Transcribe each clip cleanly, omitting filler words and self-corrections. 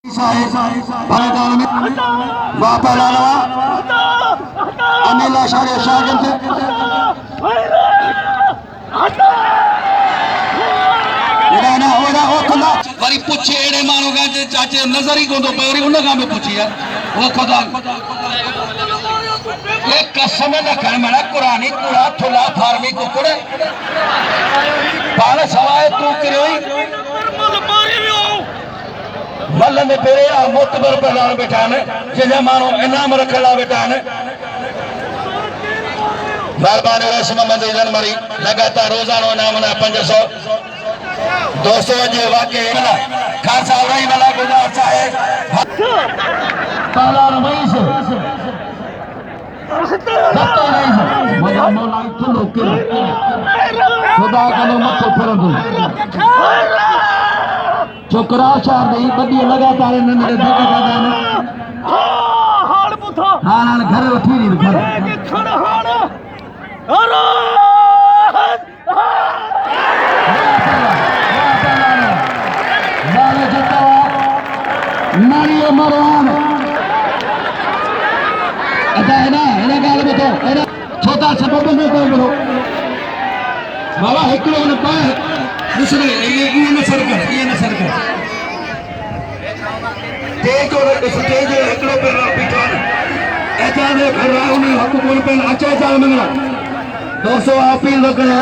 worry पुछे एड़े मानू का चाचे नजर ही कोन तो पे वरी उन का भी पुछी है वो खुदा एक कसम न कर मना कुरानी कूड़ा थुला फार्मी कुकड़े पाण सवाए तू करियोई मल में पेरे आ मोतबर पहलान बैठा ने जे मानू इनाम रखला बैठा ने मेहरबानी रस्म मंदिर मरी लगातार रोजानो इनाम ना 500 200 जे वाके खासा वही वाला गुजार चाहे ताला रमई से सत्ता नहीं है मजा मौला इतो लोके खुदा कने मत फिरन दो छोकरा चार नहीं बदी लगातार नंदे धक्का खादा ने हाड़ पुथा हां घर उठी नहीं घर के खड़ हाड़ अरे मारियो मरवान अदा है ना गाल में तो छोटा सबब में करो बाबा एकड़ो न पाए दूसरे ये न सरकार तेज और स्टेज एकड़ो पे बिठा ऐसा ने घर राव ने हक कोन पे अच्छा चाल मंगला 200 अपील रखना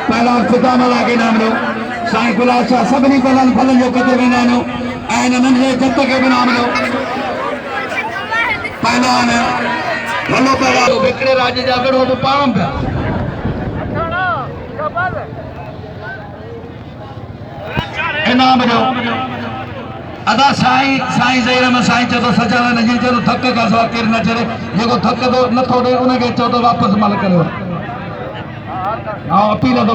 पहला खुदा मला के नाम लो साईं गुलाब शाह सभी फलन फलन जो कदर वेंदा आहिनि ऐं नंढे जत खे बि नाम लो पहला ने भलो पहला विकड़े राज जा गड़ो तो पाण पिया इनाम जो अदा साईं ज़हीर में साईं चो तो सजा न जी चो थक का सवा केर न चरे जेको थक तो न थो ॾे उनखे चो तो वापस मल करो हां अपील तो